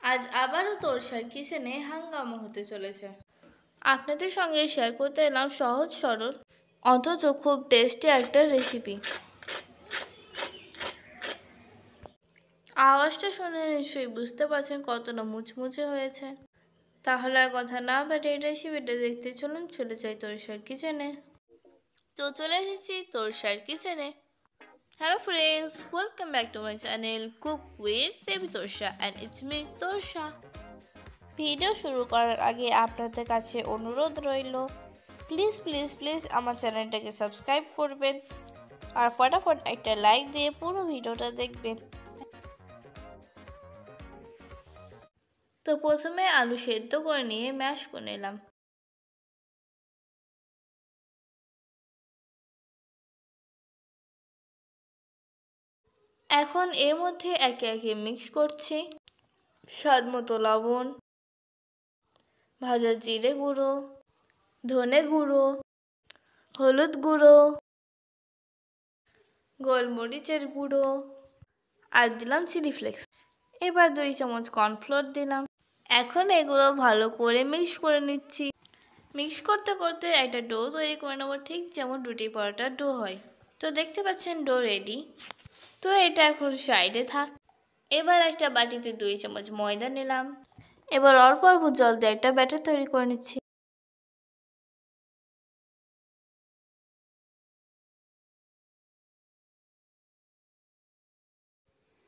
আজ আবারও তোরসার কিচেনে হাঙ্গামা হতে চলেছে। আপনাদের সঙ্গে শেয়ার করতে এলাম সহজ সরল অথচ খুব টেস্টি একটা রেসিপি। আওয়াজটা শুনে নিশ্চয়ই বুঝতে পারছেন কতটা মুচমুচে হয়েছে। তাহলে আর কথা না বাড়িয়ে এই রেসিপিটা দেখতে চলে যাই তোরসার কিচেনে। তো চলে এসেছি তোরসার কিচেনে। Hello friends, welcome back to my channel Cook with Baby Torsha and it's me Torsha. Video শুরু করার আগে আপনাদের কাছে অনুরোধ রইল, প্লিজ প্লিজ প্লিজ আমার চ্যানেলটাকে সাবস্ক্রাইব করবেন আর ফটাফট একটা লাইক দিয়ে পুরো ভিডিওটা দেখবেন। তো প্রথমে আলু সেদ্ধ করে নিয়ে ম্যাশ করে নিলাম। এখন এর মধ্যে একে একে মিক্স করছি স্বাদ মতো লবণ, ভাজা জিরে গুঁড়ো, ধনে গুঁড়ো, হলুদ গুঁড়ো, গোলমরিচের গুঁড়ো আর দিলাম চিলি ফ্লেক্স। এবার 2 চামচ কর্নফ্লোর দিলাম। এখন এগুলো ভালো করে মিক্স করে নিচ্ছি। মিক্স করতে করতে একটা ডো তৈরি করে নেবো, ঠিক যেমন রুটি পরোটার ডো হয়। তো দেখতে পাচ্ছেন ডো রেডি। তো এটা এখন সাইডে থাক। এবার একটা বাটিতে 2 চামচ ময়দা নিলাম। এবার অল্প অল্প জল দিয়ে একটা ব্যাটার তৈরি করে নিচ্ছি।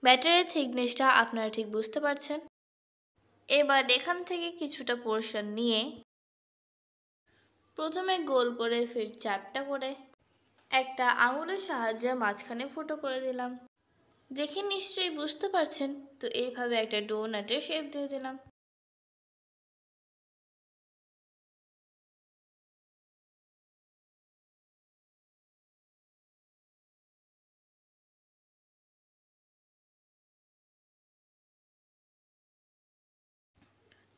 ব্যাটারের থিকনেসটা আপনারা ঠিক বুঝতে পারছেন। এবার এখান থেকে কিছুটা পোর্শন নিয়ে প্রথমে গোল করে ফির চ্যাপটা করে একটা আঙুলের সাহায্যে মাঝখানে ফুটো করে দিলাম। দেখে নিশ্চয়ই বুঝতে পারছেন। তো এইভাবে একটা ডোনাটের শেপ দিয়ে দিলাম।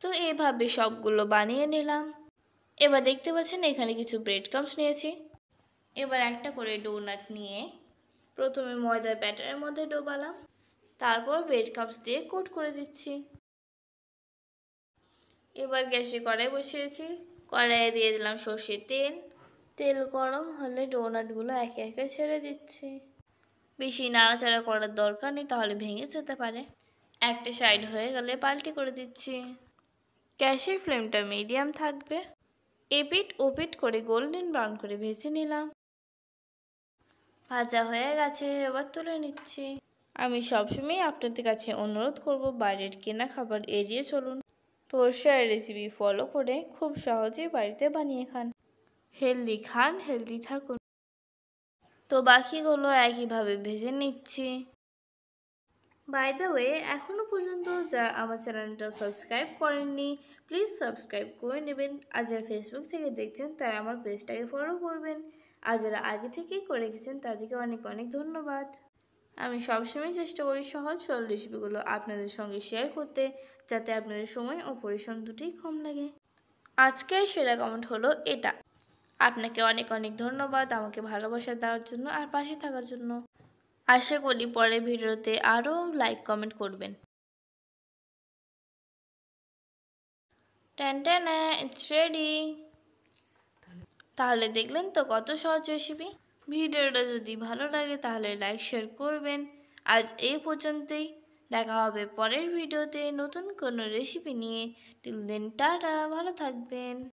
তো এইভাবে সবগুলো বানিয়ে নিলাম। এবার দেখতে পাচ্ছেন এখানে কিছু ব্রেড ক্রাম্বস নিয়েছি। এবার একটা করে ডোনাট নিয়ে প্রথমে ময়দার ব্যাটারের মধ্যে ডোবালাম, তারপর ব্রেড ক্রাম্বস দিয়ে কোট করে দিচ্ছি। এবার গ্যাসে কড়াই বসিয়েছি। কড়াইয়ে দিয়ে দিলাম সর্ষের তেল। তেল গরম হলে ডোনাটগুলো একে একে ছেড়ে দিচ্ছি। বেশি নাড়াচাড়া করার দরকার নেই, তাহলে ভেঙে যেতে পারে। একটা সাইড হয়ে গেলে পাল্টি করে দিচ্ছি। গ্যাসের ফ্লেমটা মিডিয়াম থাকবে। এপিট ওপিট করে গোল্ডেন ব্রাউন করে ভেজে নিলাম। ভাজা হয়ে গেছে, এবার তুলে নিচ্ছি। আমি সবসময় আপনাদের কাছে অনুরোধ করব, বাইরের কেনা খাবার এড়িয়ে চলুন। তোরসার রেসিপি ফলো করে খুব সহজেই বাড়িতে বানিয়ে খান। হেলদি খান, হেলদি থাকুন। তো বাকিগুলো একইভাবে ভেজে নিচ্ছি। বাই দ্য ওয়ে, এখনও পর্যন্ত যারা আমার চ্যানেলটা সাবস্ক্রাইব করেননি, প্লিজ সাবস্ক্রাইব করে নেবেন। আর যারা ফেসবুক থেকে দেখছেন তারা আমার পেজটাকে ফলো করবেন। আর যারা আগে থেকেই করে রেখেছেন তাদেরকে অনেক অনেক ধন্যবাদ। আমি সবসময় চেষ্টা করি সহজ সরল রেসিপিগুলো আপনাদের সঙ্গে শেয়ার করতে, যাতে আপনাদের সময় ও পরিশ্রম দুটোই কম লাগে। আজকের সেরা কমেন্ট হলো এটা। আপনাকে অনেক অনেক ধন্যবাদ আমাকে ভালোবাসা দেওয়ার জন্য আর পাশে থাকার জন্য। আশা করি পরের ভিডিওতে আরও লাইক কমেন্ট করবেন। Ten ten, it's ready. তাহলে দেখলেন তো কত সহজ রেসিপি। ভিডিওটা যদি ভালো লাগে তাহলে লাইক শেয়ার করবেন। আজ এই পর্যন্তই। দেখা হবে পরের ভিডিওতে নতুন কোনো রেসিপি নিয়ে। টিল দেন টাটা, ভালো থাকবেন।